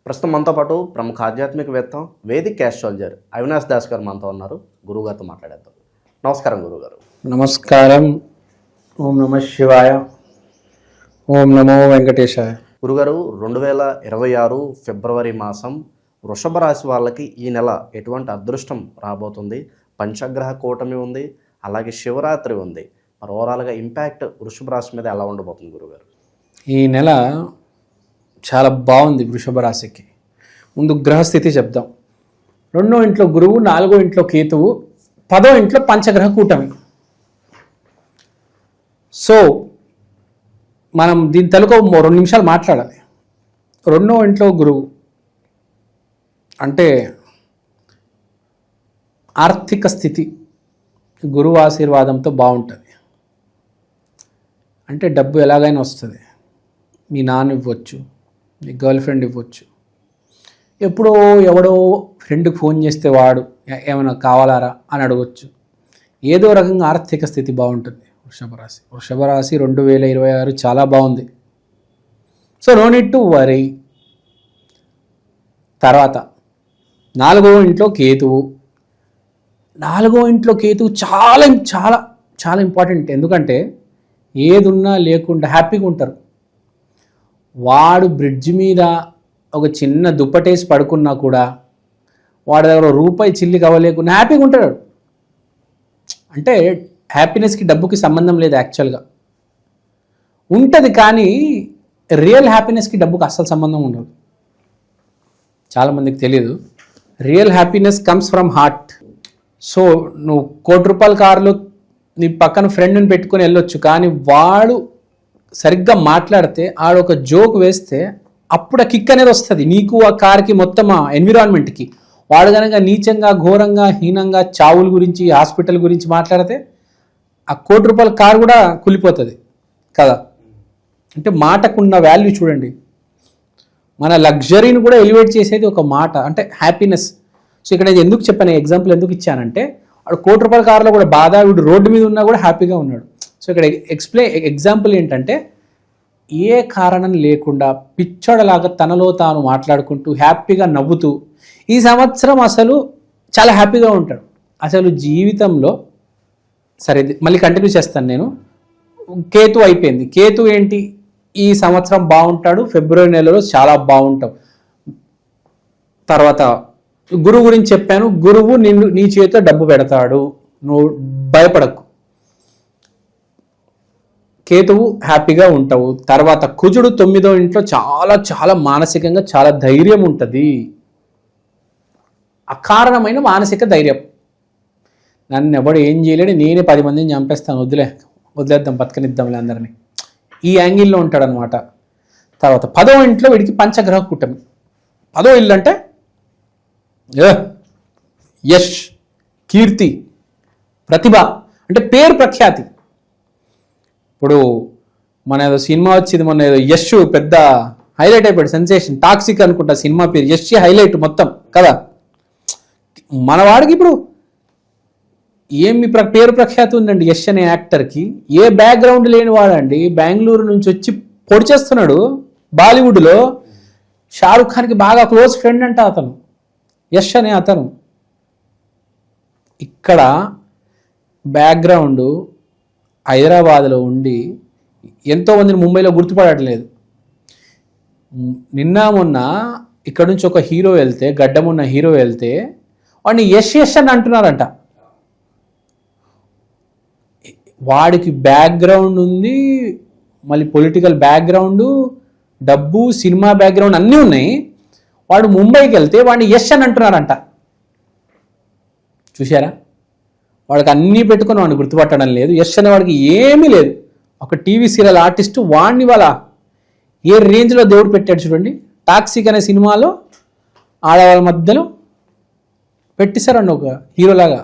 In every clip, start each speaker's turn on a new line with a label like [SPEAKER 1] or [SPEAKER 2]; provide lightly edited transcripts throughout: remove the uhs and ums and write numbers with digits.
[SPEAKER 1] ప్రస్తుతం మనతో పాటు ప్రముఖ ఆధ్యాత్మికవేత్త వేదిక్ ఆస్ట్రాలజర్ అవినాష్ దాస్ గారు మనతో ఉన్నారు. గురువుగారితో మాట్లాడేద్దాం. నమస్కారం గురువుగారు.
[SPEAKER 2] నమస్కారం. ఓం నమ శివాయ. ఓం నమో వెంకటేశాయ.
[SPEAKER 1] గురుగారు, 2026 ఫిబ్రవరి మాసం వృషభ రాశి వాళ్ళకి ఈ నెల ఎటువంటి అదృష్టం రాబోతుంది? పంచగ్రహ కూటమి ఉంది, అలాగే శివరాత్రి ఉంది. మరి ఓవరాల్గా ఇంపాక్ట్ వృషభ రాశి మీద ఎలా ఉండబోతుంది గురుగారు?
[SPEAKER 2] ఈ నెల చాలా బాగుంది వృషభ రాశికి. ముందు గ్రహస్థితి చెప్దాం. 2వ ఇంట్లో గురువు, 4వ ఇంట్లో కేతువు, 10వ ఇంట్లో పంచగ్రహ కూటమి. సో మనం దీని తలకు 2 నిమిషాలు మాట్లాడాలి. 2వ ఇంట్లో గురువు అంటే ఆర్థిక స్థితి గురువు ఆశీర్వాదంతో బాగుంటుంది. అంటే డబ్బు ఎలాగైనా వస్తుంది. మీ నాన్న ఇవ్వచ్చు, మీ గర్ల్ ఫ్రెండ్ ఇవ్వచ్చు, ఎప్పుడో ఎవడో ఫ్రెండ్కి ఫోన్ చేస్తే వాడు ఏమైనా కావాలారా అని అడగచ్చు. ఏదో రకంగా ఆర్థిక స్థితి బాగుంటుంది వృషభ రాశి 2026 చాలా బాగుంది. So no need to worry. తర్వాత 4వ ఇంట్లో కేతువు. 4వ ఇంట్లో కేతువు చాలా చాలా చాలా ఇంపార్టెంట్. ఎందుకంటే ఏదున్నా లేకుండా హ్యాపీగా ఉంటారు. వాడు బ్రిడ్జ్ మీద ఒక చిన్న దుప్పటేసి పడుకున్నా కూడా వాడి దగ్గర రూపాయి చిల్లి కవ్వలేకుండా హ్యాపీగా ఉంటాడు. అంటే హ్యాపీనెస్కి డబ్బుకి సంబంధం లేదు. యాక్చువల్గా ఉంటుంది, కానీ రియల్ హ్యాపీనెస్కి డబ్బుకి అస్సలు సంబంధం ఉండదు. చాలామందికి తెలియదు. Real happiness comes from heart. So నువ్వు ₹1,00,00,000 కారులో నీ పక్కన ఫ్రెండ్ని పెట్టుకొని వెళ్ళొచ్చు, కానీ వాడు సరిగ్గా మాట్లాడితే ఆడు ఒక జోక్ వేస్తే అప్పుడు ఆ కిక్ అనేది వస్తుంది నీకు, ఆ కార్కి, మొత్తం ఆ ఎన్విరాన్మెంట్కి. వాడు కనుక నీచంగా, ఘోరంగా, హీనంగా చావుల గురించి, హాస్పిటల్ గురించి మాట్లాడితే ఆ ₹1,00,00,000 కారు కూడా కూలిపోతుంది కదా. అంటే మాటకున్న వాల్యూ చూడండి. మన లగ్జరీని కూడా ఎలివేట్ చేసేది ఒక మాట, అంటే హ్యాపీనెస్. సో ఇక్కడ నేను ఎందుకు చెప్పాను, ఎగ్జాంపుల్ ఎందుకు ఇచ్చానంటే వాడు ₹1,00,00,000 కారులో కూడా బాధ, వీడు రోడ్డు మీద ఉన్నా కూడా హ్యాపీగా ఉన్నాడు. సో ఇక్కడ ఎగ్జాంపుల్ ఏంటంటే ఏ కారణం లేకుండా పిచ్చోడలాగా తనలో తాను మాట్లాడుకుంటూ హ్యాపీగా నవ్వుతూ ఈ సంవత్సరం అసలు చాలా హ్యాపీగా ఉంటాడు. అసలు జీవితంలో సరే మళ్ళీ కంటిన్యూ చేస్తాను నేను. కేతు అయిపోయింది. కేతు ఏంటి, ఈ సంవత్సరం బాగుంటాడు, ఫిబ్రవరి నెలలో చాలా బాగుంటావు. తర్వాత గురువు గురించి చెప్పాను. గురువు నీ చేతితో డబ్బు పెడతాడు, నువ్వు భయపడకు. కేతువు హ్యాపీగా ఉంటావు. తర్వాత కుజుడు 9వ ఇంట్లో చాలా చాలా మానసికంగా చాలా ధైర్యం ఉంటుంది. అకారణమైన మానసిక ధైర్యం. నన్ను ఎవడు ఏం చేయలేడు, నేనే 10 మందిని చంపేస్తాను, వదిలేద్దాం, బతకనిద్దాంలే అందరినీ, ఈ యాంగిల్లో ఉంటాడనమాట. తర్వాత 10వ ఇంట్లో వీడికి పంచగ్రహ కూటమి. 10వ ఇల్లు అంటే యష్, కీర్తి, ప్రతిభ, అంటే పేరు ప్రఖ్యాతి. ఇప్పుడు మన ఏదో సినిమా వచ్చింది మొన్న, ఏదో యష్ పెద్ద హైలైట్ అయిపోయాడు, సెన్సేషన్. టాక్సిక్ అనుకుంటా సినిమా పేరు, యష్ హైలైట్ మొత్తం కదా. మన వాడికి ఇప్పుడు ఏమి పేరు ప్రఖ్యాతి ఉందండి యష్ అనే యాక్టర్కి. ఏ బ్యాక్గ్రౌండ్ లేని వాడండి, బెంగళూరు నుంచి వచ్చి పొడి చేస్తున్నాడు బాలీవుడ్లో. షారుఖ్ ఖాన్కి బాగా క్లోజ్ ఫ్రెండ్ అంట అతను, యష్ అనే అతను. ఇక్కడ బ్యాక్గ్రౌండ్ హైదరాబాద్లో ఉండి ఎంతోమందిని ముంబైలో గుర్తుపడట్లేదు. నిన్న మొన్న ఇక్కడ నుంచి ఒక హీరో వెళ్తే, గడ్డమున్న హీరో వెళ్తే వాడిని యష్ యష్ అని అంటున్నారంట. వాడికి బ్యాక్గ్రౌండ్ ఉంది, మళ్ళీ పొలిటికల్ బ్యాక్గ్రౌండ్, డబ్బు, సినిమా బ్యాక్గ్రౌండ్ అన్నీ ఉన్నాయి. వాడు ముంబైకి వెళ్తే వాడిని యష్ అని అంటున్నారంట. చూశారా? వాడికి అన్నీ పెట్టుకొని వాడిని గుర్తుపట్టడం లేదు. యష్ అనే వాడికి ఏమీ లేదు. ఒక టీవీ సీరియల్ ఆర్టిస్టు వాడిని వాళ్ళ ఏ రేంజ్లో దేవుడు పెట్టాడు చూడండి. టాక్సిక్ అనే సినిమాలో ఆడవాళ్ళ మధ్యలో పెట్టేశారండి ఒక హీరోలాగా.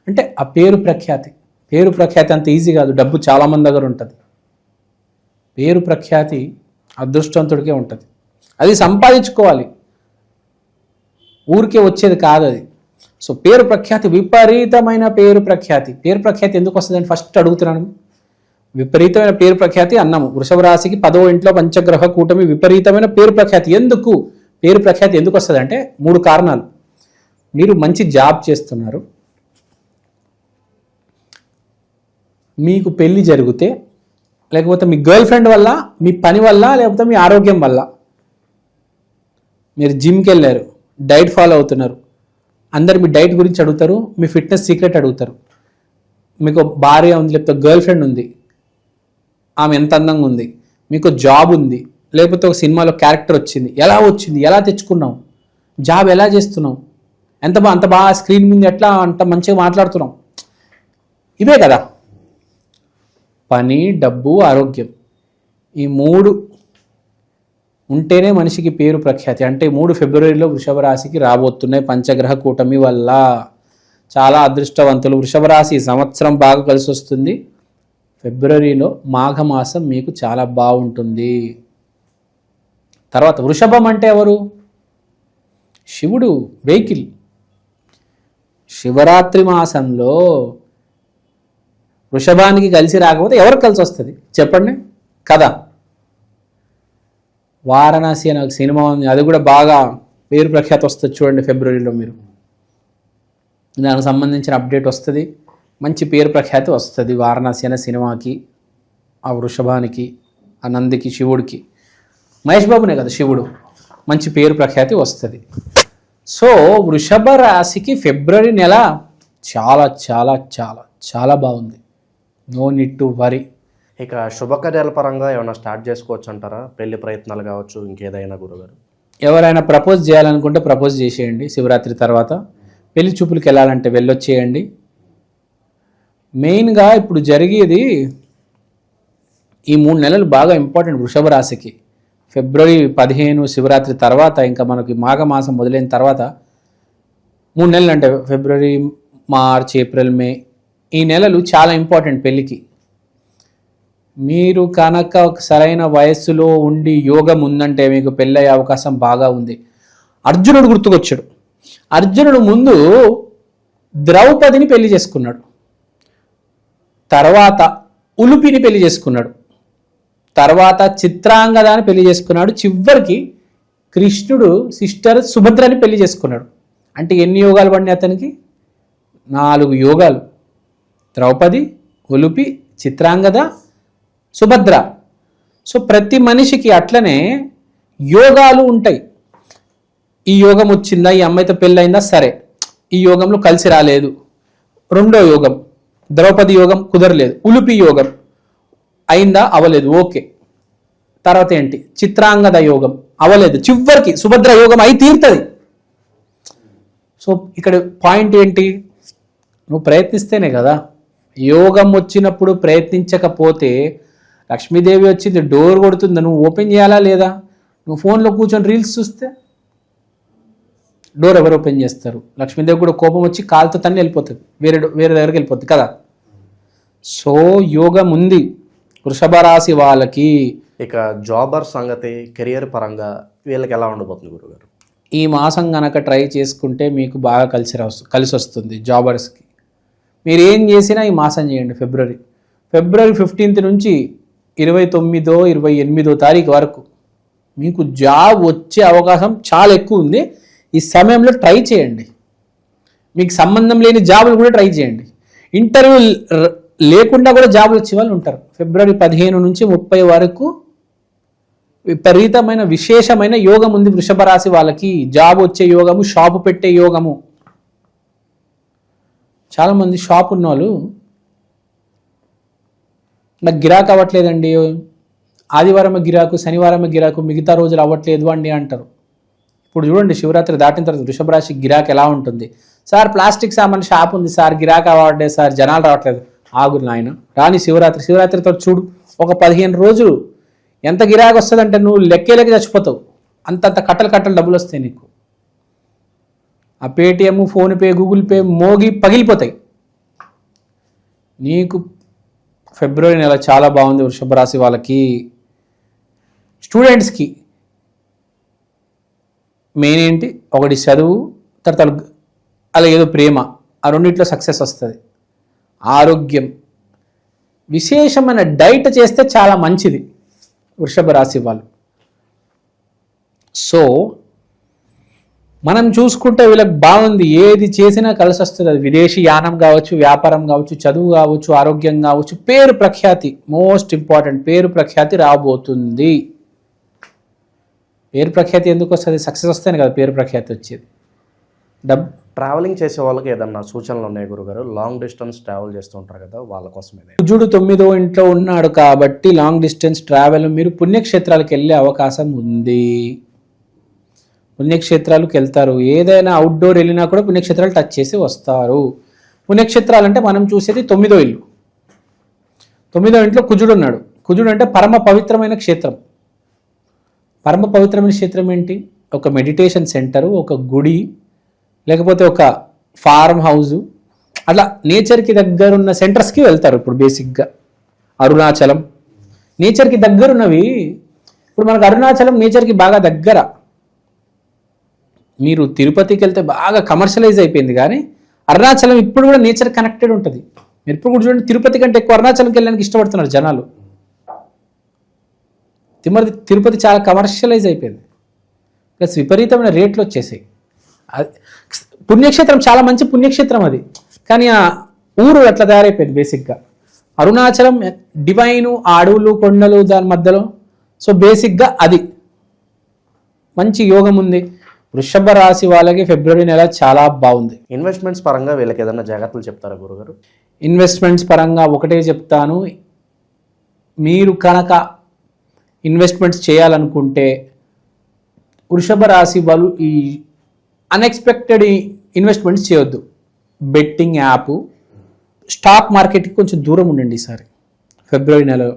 [SPEAKER 2] అంటే ఆ పేరు ప్రఖ్యాతి అంత ఈజీ కాదు. డబ్బు చాలామంది దగ్గర ఉంటుంది. పేరు ప్రఖ్యాతి అదృష్టవంతుడికే ఉంటుంది. అది సంపాదించుకోవాలి, ఊరికే వచ్చేది కాదు అది. సో పేరు ప్రఖ్యాతి, విపరీతమైన పేరు ప్రఖ్యాతి. పేరు ప్రఖ్యాతి ఎందుకు వస్తుందని ఫస్ట్ అడుగుతున్నాను. విపరీతమైన పేరు ప్రఖ్యాతి అన్నాము. వృషభ రాశికి 10వ ఇంట్లో పంచగ్రహ కూటమి, విపరీతమైన పేరు ప్రఖ్యాతి. ఎందుకు? పేరు ప్రఖ్యాతి ఎందుకు వస్తుంది అంటే 3 కారణాలు. మీరు మంచి జాబ్ చేస్తున్నారు, మీకు పెళ్ళి జరిగితే, లేకపోతే మీ గర్ల్ ఫ్రెండ్ వల్ల, మీ పని వల్ల, లేకపోతే మీ ఆరోగ్యం వల్ల, మీరు జిమ్కి వెళ్ళారు, డైట్ ఫాలో అవుతున్నారు, అందరు మీ డైట్ గురించి అడుగుతారు, మీ ఫిట్నెస్ సీక్రెట్ అడుగుతారు. మీకు భార్య ఉంది, లేకపోతే గర్ల్ ఫ్రెండ్ ఉంది, ఆమె ఎంత అందంగా ఉంది, మీకు జాబ్ ఉంది, లేకపోతే ఒక సినిమాలో క్యారెక్టర్ వచ్చింది, ఎలా వచ్చింది, ఎలా తెచ్చుకున్నావు, జాబ్ ఎలా చేస్తున్నావు, అంత బాగా స్క్రీన్ మీద ఎట్లా అంత మంచిగా మాట్లాడుతున్నావు, ఇవే కదా. పని, డబ్బు, ఆరోగ్యం, ఈ 3 ఉంటేనే మనిషికి పేరు ప్రఖ్యాతి. అంటే 3 ఫిబ్రవరిలో వృషభ రాశికి రాబోతున్నాయి పంచగ్రహ కూటమి వల్ల. చాలా అదృష్టవంతులు. వృషభ రాశి సంవత్సరం బాగా కలిసి వస్తుంది. ఫిబ్రవరిలో మాఘమాసం మీకు చాలా బాగుంటుంది. తర్వాత వృషభం అంటే ఎవరు? శివుడు, వెహికల్. శివరాత్రి మాసంలో వృషభానికి కలిసి రాకపోతే ఎవరికి కలిసి వస్తుంది చెప్పండి కదా. వారణాసి అనే ఒక సినిమా ఉంది, అది కూడా బాగా పేరు ప్రఖ్యాతి వస్తుంది చూడండి ఫిబ్రవరిలో. మీరు దానికి సంబంధించిన అప్డేట్ వస్తుంది, మంచి పేరు ప్రఖ్యాతి వస్తుంది వారణాసి అనే సినిమాకి, ఆ వృషభానికి, ఆ నందికి, శివుడికి. మహేష్ బాబునే కదా శివుడు, మంచి పేరు ప్రఖ్యాతి వస్తుంది. సో వృషభ రాశికి ఫిబ్రవరి నెల చాలా చాలా చాలా చాలా బాగుంది. No need to worry.
[SPEAKER 1] ఇక శుభకార్యాల పరంగా ఏమైనా స్టార్ట్ చేసుకోవచ్చు అంటారా? పెళ్లి ప్రయత్నాలు కావచ్చు, ఇంకేదైనా గురుగారు?
[SPEAKER 2] ఎవరైనా ప్రపోజ్ చేయాలనుకుంటే ప్రపోజ్ చేసేయండి శివరాత్రి తర్వాత. పెళ్లి చూపులకు వెళ్ళాలంటే వెళ్ళొచ్చేయండి. మెయిన్గా ఇప్పుడు జరిగేది ఈ 3 నెలలు బాగా ఇంపార్టెంట్ వృషభ రాశికి. ఫిబ్రవరి 15 శివరాత్రి తర్వాత, ఇంకా మనకి మాఘమాసం మొదలైన తర్వాత 3 నెలలు, అంటే ఫిబ్రవరి, మార్చ్, ఏప్రిల్, మే, ఈ నెలలు చాలా ఇంపార్టెంట్ పెళ్ళికి. మీరు కనుక ఒక సరైన వయస్సులో ఉండి యోగం ఉందంటే మీకు పెళ్ళయ్యే అవకాశం బాగా ఉంది. అర్జునుడు గుర్తుకొచ్చాడు. అర్జునుడు ముందు ద్రౌపదిని పెళ్లి చేసుకున్నాడు, తర్వాత ఉలుపిని పెళ్లి చేసుకున్నాడు, తర్వాత చిత్రాంగదాన్ని పెళ్లి చేసుకున్నాడు, చివరికి కృష్ణుడు సిస్టర్ సుభద్రని పెళ్లి చేసుకున్నాడు. అంటే ఎన్ని యోగాలు పడినాయి అతనికి? 4 యోగాలు. ద్రౌపది, ఉలుపి, చిత్రాంగద, సుభద్ర. సో ప్రతి మనిషికి అట్లనే యోగాలు ఉంటాయి. ఈ యోగం వచ్చిందా, ఈ అమ్మాయితో పెళ్ళయిందా, సరే ఈ యోగంలో కలిసి రాలేదు, రెండో యోగం ద్రౌపది యోగం కుదరలేదు, ఉలుపి యోగం అయిందా, అవలేదు, ఓకే. తర్వాత ఏంటి? చిత్రాంగద యోగం అవలేదు, చివరికి సుభద్ర యోగం అయి తీరుతుంది. సో ఇక్కడ పాయింట్ ఏంటి? నువ్వు ప్రయత్నిస్తేనే కదా. యోగం వచ్చినప్పుడు ప్రయత్నించకపోతే, లక్ష్మీదేవి వచ్చింది డోర్ కొడుతుంది, నువ్వు ఓపెన్ చేయాలా లేదా? నువ్వు ఫోన్లో కూర్చొని రీల్స్ చూస్తే డోర్ ఎవరు ఓపెన్ చేస్తారు? లక్ష్మీదేవి కూడా కోపం వచ్చి కాలుతో తన్ని వెళ్ళిపోతుంది, వేరే దగ్గరికి వెళ్ళిపోతుంది కదా. సో యోగం ఉంది వృషభ రాశి వాళ్ళకి.
[SPEAKER 1] ఇక జాబర్ సంగతి, కెరియర్ పరంగా వీళ్ళకి ఎలా ఉండబోతుంది గురుగారు?
[SPEAKER 2] ఈ మాసం కనుక ట్రై చేసుకుంటే మీకు బాగా కలిసి వస్తుంది జాబర్స్కి. మీరు ఏం చేసినా ఈ మాసం చేయండి. ఫిబ్రవరి 15 నుంచి 29, 28 తారీఖు వరకు మీకు జాబ్ వచ్చే అవకాశం చాలా ఎక్కువ ఉంది. ఈ సమయంలో ట్రై చేయండి. మీకు సంబంధం లేని జాబులు కూడా ట్రై చేయండి. ఇంటర్వ్యూ లేకుండా కూడా జాబులు వచ్చే వాళ్ళు ఉంటారు. ఫిబ్రవరి 15 నుంచి 30 వరకు విపరీతమైన విశేషమైన యోగం ఉంది వృషభ రాశి వాళ్ళకి. జాబ్ వచ్చే యోగము, షాపు పెట్టే యోగము. చాలామంది షాప్ ఉన్న వాళ్ళు, నాకు గిరాకు అవ్వట్లేదండి, ఆదివారమే గిరాకు, శనివారమే గిరాకు, మిగతా రోజులు అవ్వట్లేదు అండి అంటారు. ఇప్పుడు చూడండి శివరాత్రి దాటిన తర్వాత వృషభ రాశి గిరాకు ఎలా ఉంటుంది? సార్ ప్లాస్టిక్ సామాన్ షాప్ ఉంది సార్, గిరాకు అవ్వట్లేదు సార్, జనాలు రావట్లేదు. ఆగురు నాయన, రాని శివరాత్రితో చూడు, ఒక 15 రోజులు ఎంత గిరాకు వస్తుందంటే నువ్వు లెక్కే చచ్చిపోతావు. అంతంత కట్టలు డబ్బులు వస్తాయి నీకు. ఆ పేటిఎం, ఫోన్పే, గూగుల్ పే మోగి పగిలిపోతాయి. నీకు ఫిబ్రవరి నెల చాలా బాగుంది వృషభ రాశి వాళ్ళకి. స్టూడెంట్స్కి మెయిన్ ఏంటి? ఒకటి చదువు, తర్వాత అలా ఏదో ప్రేమ, ఆ రెండిట్లో సక్సెస్ వస్తుంది. ఆరోగ్యం, విశేషమైన డైట్ చేస్తే చాలా మంచిది వృషభ రాశి వాళ్ళు. సో మనం చూసుకుంటే వీళ్ళకి బాగుంది, ఏది చేసినా కలిసి వస్తుంది. అది విదేశీ యానం కావచ్చు, వ్యాపారం కావచ్చు, చదువు కావచ్చు, ఆరోగ్యం కావచ్చు, పేరు ప్రఖ్యాతి, మోస్ట్ ఇంపార్టెంట్ పేరు ప్రఖ్యాతి రాబోతుంది. పేరు ప్రఖ్యాతి ఎందుకు వస్తుంది? సక్సెస్ వస్తేనే కదా పేరు ప్రఖ్యాతి వచ్చేది.
[SPEAKER 1] ట్రావెలింగ్ చేసే వాళ్ళకి ఏదన్నా సూచనలు ఉన్నాయి గురుగారు? లాంగ్ డిస్టెన్స్ ట్రావెల్ చేస్తుంటారు కదా, వాళ్ళ కోసం
[SPEAKER 2] కుజుడు 9వ ఇంట్లో ఉన్నాడు కాబట్టి లాంగ్ డిస్టెన్స్ ట్రావెల్ మీరు పుణ్యక్షేత్రాలకు వెళ్ళే అవకాశం ఉంది. పుణ్యక్షేత్రాలకు వెళ్తారు. ఏదైనా అవుట్డోర్ వెళ్ళినా కూడా పుణ్యక్షేత్రాలు టచ్ చేసి వస్తారు. పుణ్యక్షేత్రాలు అంటే మనం చూసేది 9వ ఇల్లు. 9వ ఇంట్లో కుజుడు ఉన్నాడు. కుజుడు అంటే పరమ పవిత్రమైన క్షేత్రం. పరమ పవిత్రమైన క్షేత్రం ఏంటి? ఒక మెడిటేషన్ సెంటరు, ఒక గుడి, లేకపోతే ఒక ఫార్మ్ హౌజు, అట్లా నేచర్కి దగ్గరున్న సెంటర్స్కి వెళ్తారు. ఇప్పుడు బేసిక్గా అరుణాచలం నేచర్కి దగ్గరున్నవి. ఇప్పుడు మనకు అరుణాచలం నేచర్కి బాగా దగ్గర. మీరు తిరుపతికి వెళ్తే బాగా కమర్షియలైజ్ అయిపోయింది, కానీ అరుణాచలం ఇప్పుడు కూడా నేచర్ కనెక్టెడ్ ఉంటుంది. మీరు ఇప్పుడు కూడా చూడండి, తిరుపతి కంటే ఎక్కువ అరుణాచలంకి వెళ్ళడానికి ఇష్టపడుతున్నారు జనాలు. తిరుపతి చాలా కమర్షియలైజ్ అయిపోయింది, ప్లస్ విపరీతమైన రేట్లు వచ్చేసాయి. పుణ్యక్షేత్రం చాలా మంచి పుణ్యక్షేత్రం అది, కానీ ఆ ఊరు అట్లా తయారైపోయింది బేసిక్గా. అరుణాచలం డివైను, ఆ అడవులు, కొండలు, దాని మధ్యలో. సో బేసిక్గా అది మంచి యోగం ఉంది. వృషభ రాశి వాళ్ళకి ఫిబ్రవరి నెల చాలా బాగుంది.
[SPEAKER 1] ఇన్వెస్ట్మెంట్స్ పరంగా వీళ్ళకి ఏదైనా జాగ్రత్తలు చెప్తారా గురుగారు?
[SPEAKER 2] ఇన్వెస్ట్మెంట్స్ పరంగా ఒకటే చెప్తాను, మీరు కనుక ఇన్వెస్ట్మెంట్స్ చేయాలనుకుంటే వృషభ రాశి వాళ్ళు ఈ అన్ఎక్స్పెక్టెడ్ ఇన్వెస్ట్మెంట్స్ చేయొద్దు. బెట్టింగ్ యాప్, స్టాక్ మార్కెట్కి కొంచెం దూరం ఉండండి ఈసారి ఫిబ్రవరి నెలలో.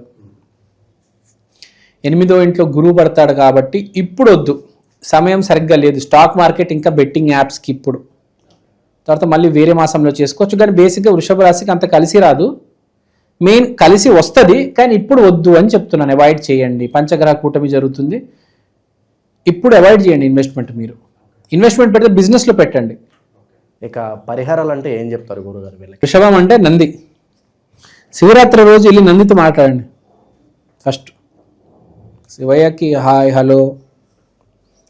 [SPEAKER 2] 8వ ఇంట్లో గురువు పడతాడు కాబట్టి ఇప్పుడు వద్దు, సమయం సరిగ్గా లేదు. స్టాక్ మార్కెట్ ఇంకా బెట్టింగ్ యాప్స్కి ఇప్పుడు, తర్వాత మళ్ళీ వేరే మాసంలో చేసుకోవచ్చు. కానీ బేసిక్గా వృషభ రాశికి అంత కలిసి రాదు. మెయిన్ కలిసి వస్తుంది, కానీ ఇప్పుడు వద్దు అని చెప్తున్నాను. అవాయిడ్ చేయండి. పంచగ్రహ కూటమి జరుగుతుంది, ఇప్పుడు అవాయిడ్ చేయండి ఇన్వెస్ట్మెంట్. మీరు ఇన్వెస్ట్మెంట్ పెడితే బిజినెస్లో పెట్టండి.
[SPEAKER 1] ఇక పరిహారాలు అంటే ఏం చెప్తారు గురుగారు వీళ్ళకి?
[SPEAKER 2] వృషభం అంటే నంది. శివరాత్రి రోజు వెళ్ళి నందితో మాట్లాడండి. ఫస్ట్ శివయ్యకి హాయ్ హలో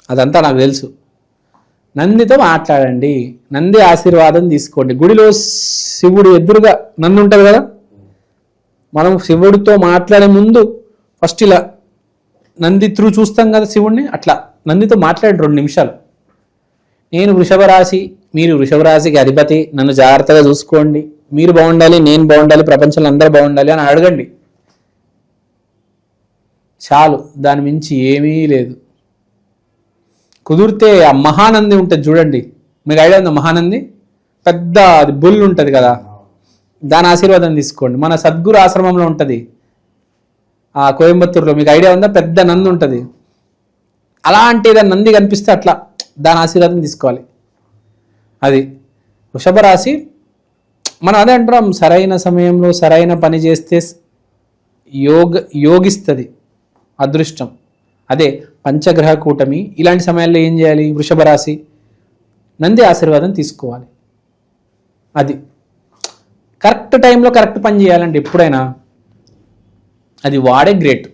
[SPEAKER 2] అదంతా నాకు తెలుసు. నందితో మాట్లాడండి, నంది ఆశీర్వాదం తీసుకోండి. గుడిలో శివుడు ఎదురుగా నంది ఉంటుంది కదా, మనం శివుడితో మాట్లాడే ముందు ఫస్ట్ ఇలా నంది త్రూ చూస్తాం కదా శివుడిని, అట్లా నందితో మాట్లాడి 2 నిమిషాలు. నేను వృషభ రాశి, మీరు వృషభ రాశికి అధిపతి, నన్ను జాగ్రత్తగా చూసుకోండి, మీరు బాగుండాలి, నేను బాగుండాలి, ప్రపంచంలో అందరూ బాగుండాలి అని అడగండి. చాలు, దాని మించి ఏమీ లేదు. కుదిరితే ఆ మహానంది ఉంటుంది చూడండి, మీకు ఐడియా ఉందా? మహానంది పెద్ద అది బుల్ ఉంటుంది కదా, దాని ఆశీర్వాదం తీసుకోండి. మన సద్గురు ఆశ్రమంలో ఉంటుంది ఆ కోయంబత్తూరులో, మీకు ఐడియా ఉందా? పెద్ద నంది ఉంటుంది. అలాంటి ఏదైనా నంది కనిపిస్తే అట్లా దాని ఆశీర్వాదం తీసుకోవాలి. అది వృషభ రాశి. మనం అదే అంటున్నాం, సరైన సమయంలో సరైన పని చేస్తే యోగిస్తుంది అదృష్టం. అదే పంచగ్రహ కూటమి. ఇలాంటి సమయాల్లో ఏం చేయాలి? వృషభ రాశి నంది ఆశీర్వాదం తీసుకోవాలి. అది కరెక్ట్ టైంలో కరెక్ట్ పని చేయాలండి ఎప్పుడైనా. అది వాడే గ్రేట్.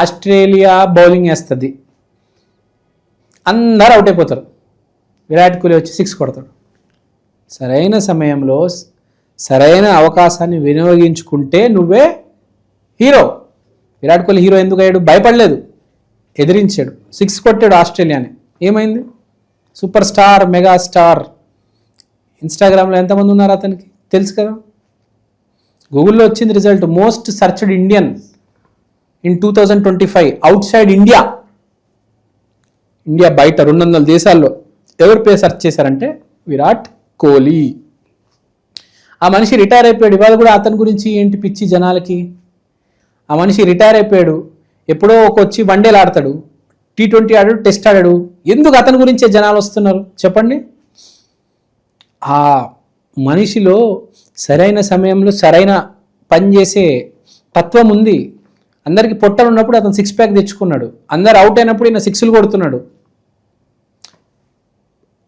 [SPEAKER 2] ఆస్ట్రేలియా బౌలింగ్ వేస్తుంది, అందరూ అవుట్ అయిపోతారు. విరాట్ కోహ్లీ వచ్చి 6 కొడతాడు. సరైన సమయంలో సరైన అవకాశాన్ని వినియోగించుకుంటే నువ్వే హీరో. విరాట్ కోహ్లీ హీరో ఎందుకు అయ్యాడు? భయపడలేదు, ఎదిరించాడు, 6 కొట్టాడు ఆస్ట్రేలియాని. ఏమైంది? Super star, mega star. ఇన్స్టాగ్రామ్లో ఎంతమంది ఉన్నారు అతనికి తెలుసు కదా. గూగుల్లో వచ్చింది result, most searched Indian in 2025 out side India. India బయట 200 దేశాల్లో ఎవరు పేరు సెర్చ్ చేశారంటే విరాట్ కోహ్లీ. ఆ మనిషి రిటైర్ అయిపోయాడు. ఇవాళ కూడా అతని గురించి ఏంటి పిచ్చి జనాలకి. ఆ మనిషి రిటైర్ అయిపోయాడు, ఎప్పుడో వచ్చి వన్డేలు ఆడతాడు, T20 ఆడాడు, టెస్ట్ ఆడాడు. ఎందుకు అతని గురించే జనాలు వస్తున్నారు చెప్పండి? ఆ మనిషిలో సరైన సమయంలో సరైన పని చేసే తత్వం ఉంది. అందరికీ పొట్టలు ఉన్నప్పుడు అతను 6 ప్యాక్ తెచ్చుకున్నాడు. అందరు అవుట్ అయినప్పుడు ఈయన 6లు కొడుతున్నాడు.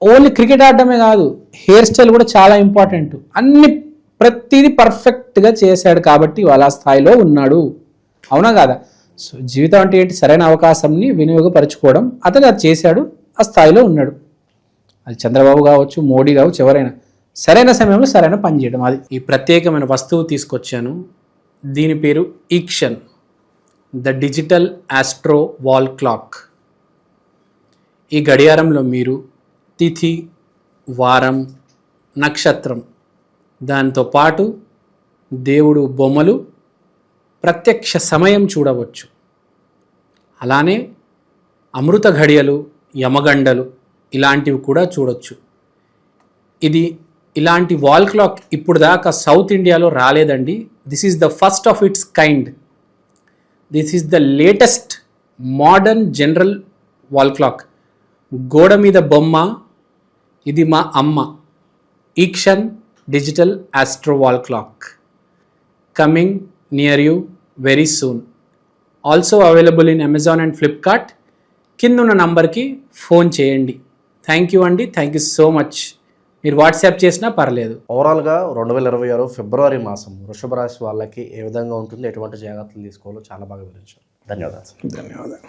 [SPEAKER 2] ఓన్లీ క్రికెట్ ఆడటమే కాదు, హెయిర్ స్టైల్ కూడా చాలా ఇంపార్టెంట్. ప్రతిదీ పర్ఫెక్ట్గా చేశాడు కాబట్టి వాళ్ళ స్థాయిలో ఉన్నాడు. అవునా కాదా? సో జీవితం అంటే ఏంటి? సరైన అవకాశంని వినియోగపరచుకోవడం. అతను అది చేశాడు, ఆ స్థాయిలో ఉన్నాడు. అది చంద్రబాబు కావచ్చు, మోడీ కావచ్చు, ఎవరైనా సరైన సమయంలో సరైన పని చేయడం. అది ఈ ప్రత్యేకమైన వస్తువు తీసుకొచ్చాను. దీని పేరు ఈక్షన్, the digital astro wall clock. ఈ గడియారంలో మీరు తిథి, వారం, నక్షత్రం, దాంతో పాటు దేవుడు బొమ్మలు, ప్రత్యక్ష సమయం చూడవచ్చు. అలానే అమృత ఘడియలు, యమగండలు ఇలాంటివి కూడా చూడొచ్చు. ఇది ఇలాంటి వాల్ క్లాక్ ఇప్పుడు దాకా సౌత్ ఇండియాలో రాలేదండి. This is the first of its kind. This is the latest modern general wall clock. గోడ మీద బొమ్మ, ఇది మా అమ్మ. ఈక్షన్ digital astro wall clock coming near you very soon. Also available in Amazon and Flipkart. కిందున్న నంబర్కి ఫోన్ చేయండి. థ్యాంక్ యూ అండి, థ్యాంక్ యూ సో మచ్. మీరు వాట్సాప్ చేసినా పర్లేదు.
[SPEAKER 1] ఓవరాల్గా 2026 ఫిబ్రవరి మాసం వృషభ రాశి వాళ్ళకి ఏ విధంగా ఉంటుంది, ఎటువంటి జాగ్రత్తలు తీసుకోవాలో చాలా బాగా వివరించారు. ధన్యవాదాలు.
[SPEAKER 2] ధన్యవాదాలు.